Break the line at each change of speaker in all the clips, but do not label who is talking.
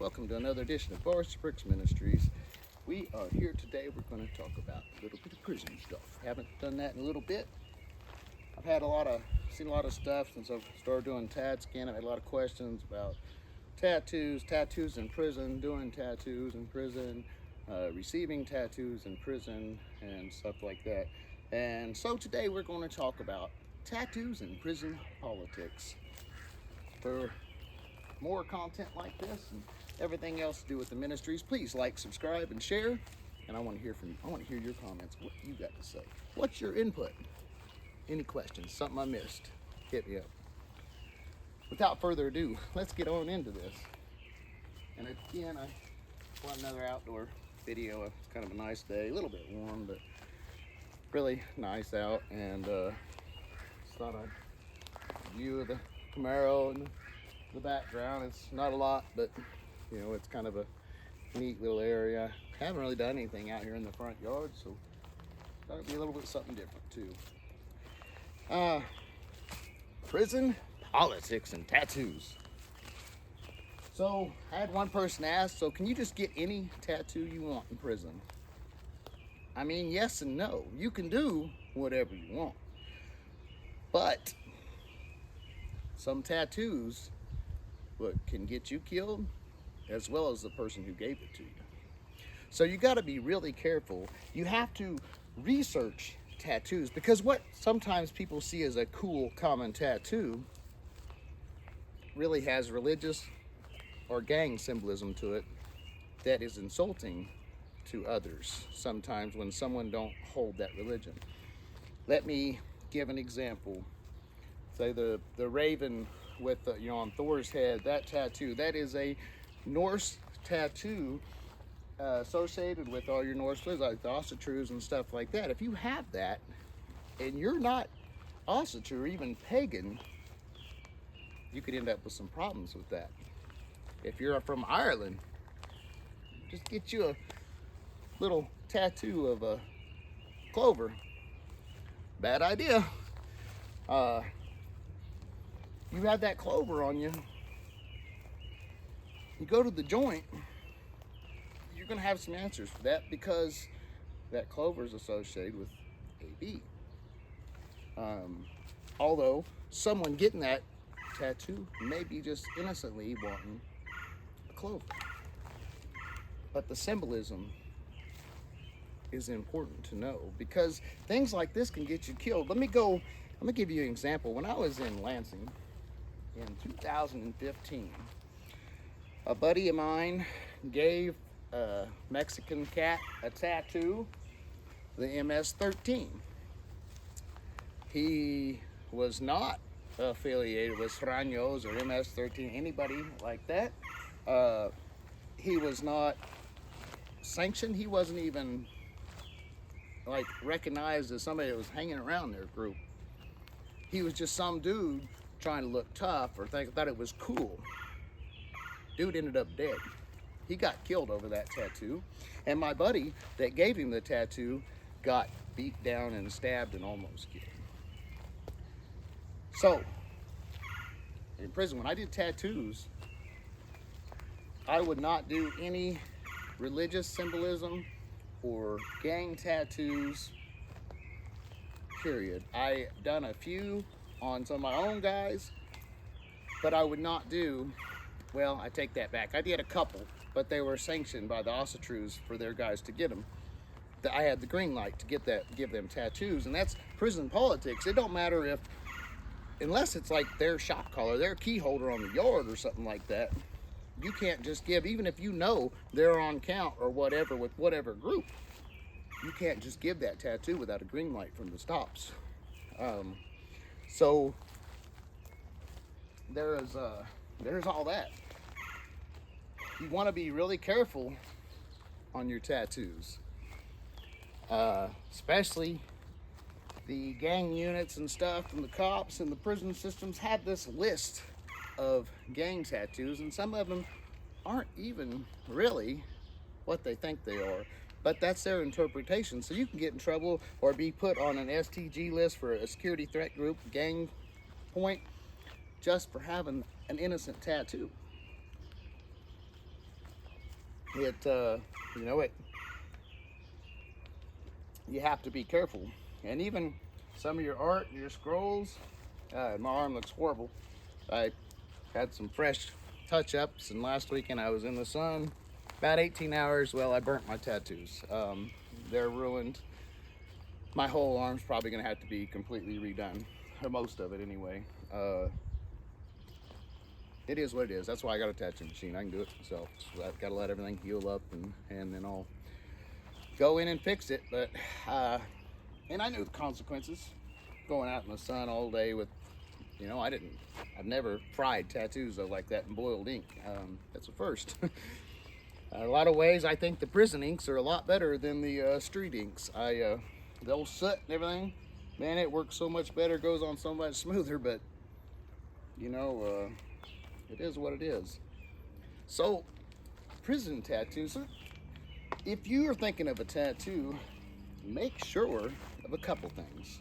Welcome to another edition of Forest Bricks Ministries. We are here today. We're going to talk about a little bit of prison stuff. Haven't done that in a little bit. I've seen a lot of stuff since I've started doing tat scan. I've had a lot of questions about tattoos in prison, doing tattoos in prison, receiving tattoos in prison, and stuff like that. And so today we're going to talk about tattoos and prison politics. For more content like this and everything else to do with the ministries, please like, subscribe, and share. And I want to hear from you. I want to hear your comments. What you got to say? What's your input? Any questions? Something I missed? Hit me up. Without further ado, let's get on into this. And again, I want another outdoor video. It's kind of a nice day, a little bit warm, but really nice out. And just thought I'd view of the Camaro and the background. It's not a lot, but you know, it's kind of a neat little area. Haven't really done anything out here in the front yard, so thought it'd be a little bit something different too. Prison politics and tattoos. So I had one person ask, so can you just get any tattoo you want in prison? I mean, yes and no. You can do whatever you want, but some tattoos can get you killed, as well as the person who gave it to you. So you got to be really careful. You have to research tattoos, because what sometimes people see as a cool common tattoo really has religious or gang symbolism to it that is insulting to others sometimes when someone don't hold that religion. Let me give an example. Say the raven with on Thor's head, that tattoo, that is a Norse tattoo associated with all your Norse religions, like the Ossatrues and stuff like that. If you have that and you're not Ossatru or even pagan, you could end up with some problems with that. If you're from Ireland, just get you a little tattoo of a clover. Bad idea. You have that clover on you, you go to the joint, you're going to have some answers for that, because that clover is associated with AB. Although someone getting that tattoo may be just innocently wanting a clover, but the symbolism is important to know, because things like this can get you killed. Let me give you an example. When I was in Lansing in 2015, a buddy of mine gave a Mexican cat a tattoo, the MS-13. He was not affiliated with Sraños or MS-13, anybody like that. He was not sanctioned. He wasn't even like recognized as somebody that was hanging around their group. He was just some dude trying to look tough or thought it was cool. Dude ended up dead. He got killed over that tattoo. And my buddy that gave him the tattoo got beat down and stabbed and almost killed. So, in prison, when I did tattoos, I would not do any religious symbolism or gang tattoos, period. I done a few on some of my own guys, but I would not do, well, I take that back. I did a couple, but they were sanctioned by the Ossatrues for their guys to get them. I had the green light to give them tattoos, and that's prison politics. It don't matter if, unless it's like their shop collar, their key holder on the yard or something like that, you can't just give, even if you know they're on count or whatever with whatever group, you can't just give that tattoo without a green light from the stops. So there's all that. You want to be really careful on your tattoos, especially the gang units and stuff, and the cops and the prison systems have this list of gang tattoos, and some of them aren't even really what they think they are, but that's their interpretation. So you can get in trouble or be put on an STG list for a security threat group, gang point, just for having an innocent tattoo. you know, you have to be careful. And even some of your art and your scrolls, my arm looks horrible. I had some fresh touch-ups, and last weekend I was in the sun about 18 hours. Well, I burnt my tattoos. They're ruined. My whole arm's probably gonna have to be completely redone, or most of it anyway. It is what it is. That's why I got a tattoo machine. I can do it myself. So I've got to let everything heal up, and then I'll go in and fix it. But and I knew the consequences. Going out in the sun all day with, I've never fried tattoos like that in boiled ink. That's a first. A lot of ways, I think the prison inks are a lot better than the street inks. The old soot and everything, man, it works so much better, goes on so much smoother, but it is what it is. So, prison tattoos, if you are thinking of a tattoo, make sure of a couple things.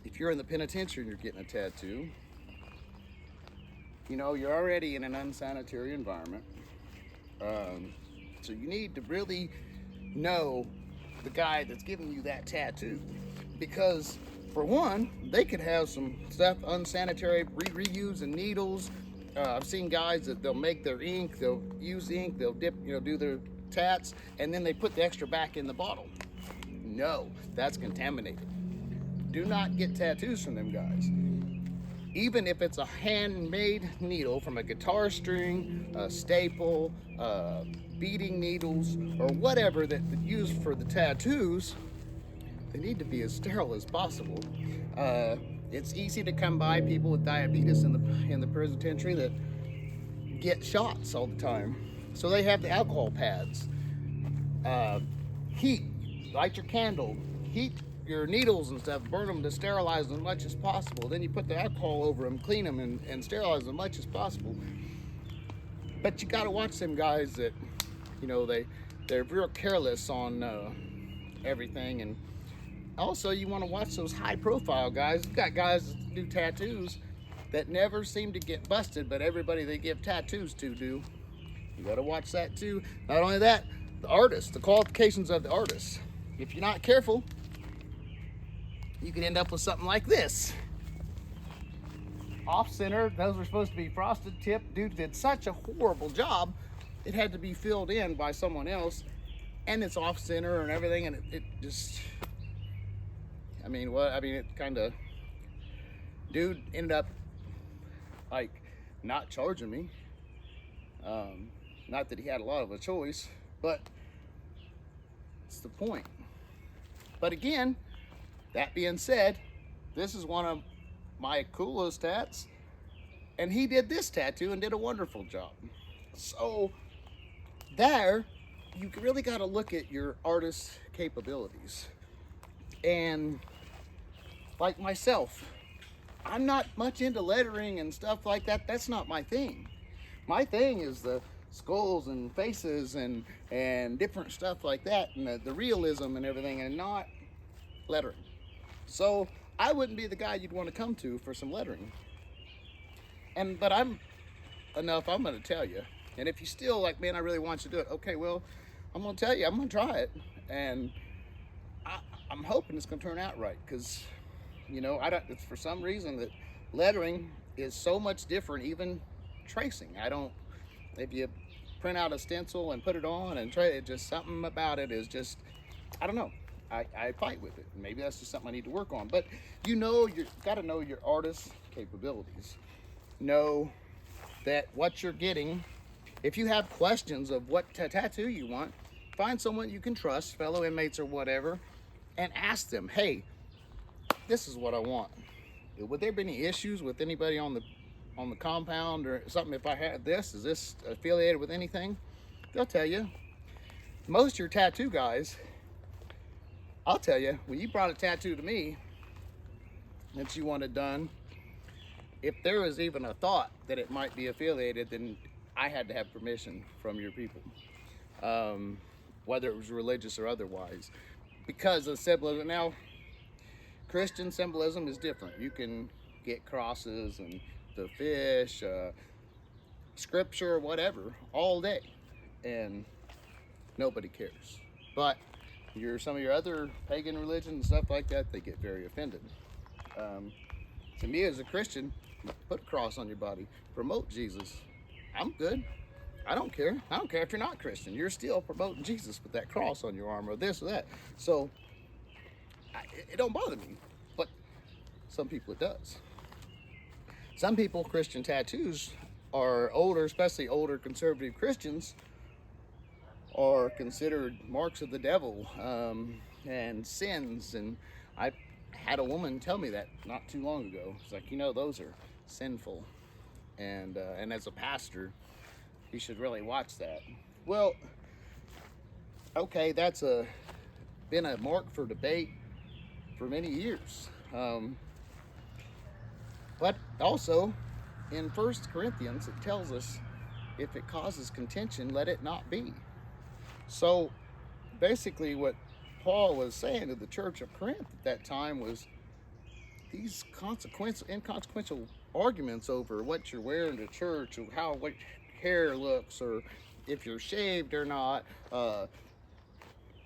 If you're in the penitentiary and you're getting a tattoo, you're already in an unsanitary environment. So you need to really know the guy that's giving you that tattoo, because for one, they could have some stuff unsanitary, reusing needles. I've seen guys that they'll make their ink, they'll use ink, they'll dip, do their tats, and then they put the extra back in the bottle. No, that's contaminated. Do not get tattoos from them guys. Even if it's a handmade needle from a guitar string, a staple, beading needles, or whatever that used for the tattoos, they need to be as sterile as possible. It's easy to come by people with diabetes in the penitentiary that get shots all the time. So they have the alcohol pads. Heat, light your candle, heat your needles and stuff, burn them to sterilize them as much as possible. Then you put the alcohol over them, clean them, and sterilize them as much as possible. But you gotta watch them guys that, they're real careless on everything. And also you wanna watch those high profile guys. You've got guys that do tattoos that never seem to get busted, but everybody they give tattoos to do. You gotta watch that too. Not only that, the artist, the qualifications of the artist. If you're not careful, you can end up with something like this. Off center, those were supposed to be frosted tip. Dude did such a horrible job, it had to be filled in by someone else, and it's off center and everything, and it just, it kind of, dude ended up like not charging me. Not that he had a lot of a choice, but it's the point. But again, that being said, this is one of my coolest tats, and he did this tattoo and did a wonderful job. So there, you really got to look at your artist's capabilities. And like myself, I'm not much into lettering and stuff like that. That's not my thing. My thing is the skulls and faces and different stuff like that, and the realism and everything, and not lettering. So I wouldn't be the guy you'd want to come to for some lettering. But I'm going to tell you. And if you still like, man, I really want you to do it. Okay, well, I'm going to tell you, I'm going to try it. And I'm hoping it's going to turn out right, because, it's for some reason that lettering is so much different, even tracing. If you print out a stencil and put it on and try it, just something about it is just, I don't know. I fight with it. Maybe that's just something I need to work on. But you've got to know your artist's capabilities. Know that what you're getting. If you have questions of what tattoo you want, find someone you can trust, fellow inmates or whatever, and ask them, hey, this is what I want. Would there be any issues with anybody on the compound or something if I had this? Is this affiliated with anything? They'll tell you. Most of your tattoo guys, I'll tell you, when you brought a tattoo to me that you wanted done, if there was even a thought that it might be affiliated, then I had to have permission from your people, whether it was religious or otherwise, because of symbolism. Now, Christian symbolism is different. You can get crosses and the fish, scripture, whatever, all day. and nobody cares. But some of your other pagan religions and stuff like that, they get very offended. To me as a Christian, put a cross on your body, promote Jesus. I'm good. I don't care. I don't care if you're not Christian. You're still promoting Jesus with that cross on your arm or this or that. So it don't bother me, but some people it does. Some people, Christian tattoos are older, especially older conservative Christians, are considered marks of the devil and sins. And I had a woman tell me that not too long ago. It's like, those are sinful. And as a pastor, you should really watch that. Well, okay, that's been a mark for debate for many years. But also, in 1 Corinthians, it tells us, if it causes contention, let it not be. So, basically what Paul was saying to the church of Corinth at that time was these inconsequential arguments over what you're wearing to church, or what hair looks, or if you're shaved or not,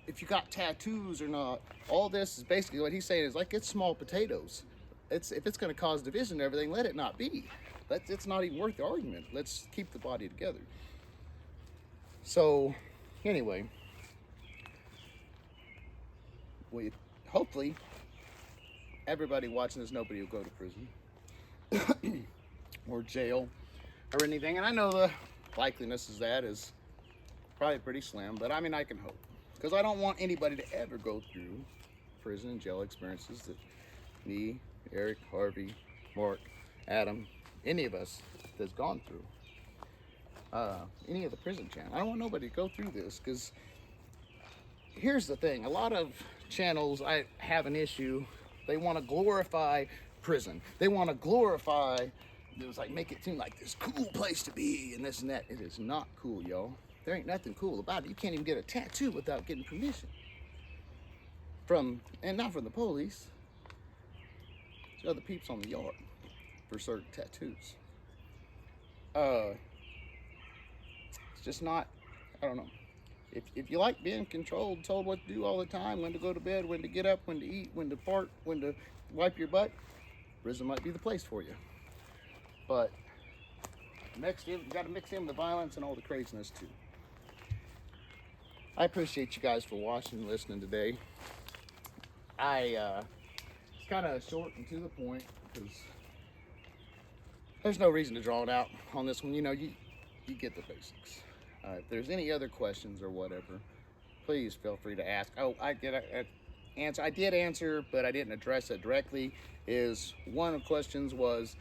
if you got tattoos or not. All this is basically what he's saying is like, it's small potatoes. If it's going to cause division and everything, let it not be. It's not even worth the argument. Let's keep the body together. So, anyway, hopefully everybody watching this, nobody will go to prison or jail or anything. And I know the likeliness of that is probably pretty slim, but I mean, I can hope, because I don't want anybody to ever go through prison and jail experiences that me, Eric, Harvey, Mark, Adam, any of us has gone through. Any of the prison channel. I don't want nobody to go through this, because here's the thing. A lot of channels, I have an issue. They want to glorify prison. They want to glorify, make it seem like this cool place to be and this and that. It is not cool, y'all. There ain't nothing cool about it. You can't even get a tattoo without getting permission. And not from the police. There's other peeps on the yard for certain tattoos. It's just not, I don't know. If you like being controlled, told what to do all the time, when to go to bed, when to get up, when to eat, when to fart, when to wipe your butt, prison might be the place for you. But you got to mix in the violence and all the craziness too. I appreciate you guys for watching and listening today. It's kind of short and to the point, because there's no reason to draw it out on this one. You get the basics. If there's any other questions or whatever, please feel free to ask. Oh, I did answer, but I didn't address it directly. One of the questions was,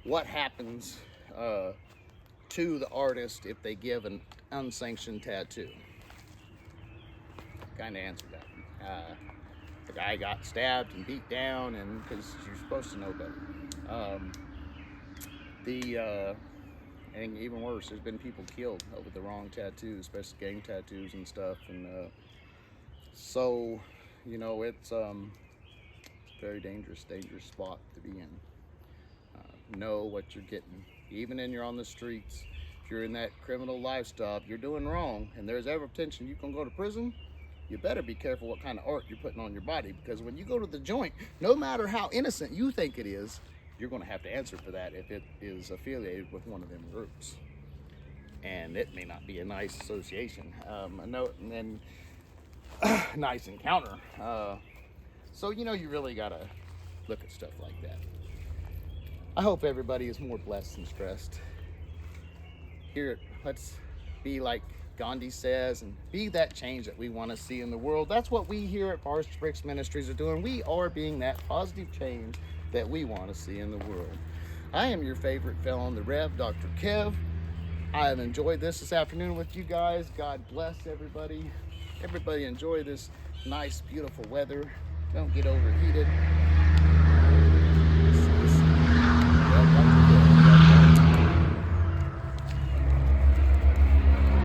what happens to the artist if they give an unsanctioned tattoo? Kind of answered that. The guy got stabbed and beat down, and because you're supposed to know better. And even worse, there's been people killed over the wrong tattoos, especially gang tattoos and stuff. And so, it's a very dangerous spot to be in. Know what you're getting. Even when you're on the streets, if you're in that criminal lifestyle, if you're doing wrong and there's ever potential you can go to prison, you better be careful what kind of art you're putting on your body, because when you go to the joint, no matter how innocent you think it is, you're going to have to answer for that if it is affiliated with one of them groups. And it may not be a nice association, nice encounter. So, you really got to look at stuff like that. I hope everybody is more blessed than stressed. Let's be like Gandhi says, and be that change that we want to see in the world. That's what we here at Fittest Ministries are doing. We are being that positive change that we want to see in the world. I am your favorite felon, the Rev, Dr. Kev. I have enjoyed this afternoon with you guys. God bless everybody. Everybody enjoy this nice, beautiful weather. Don't get overheated.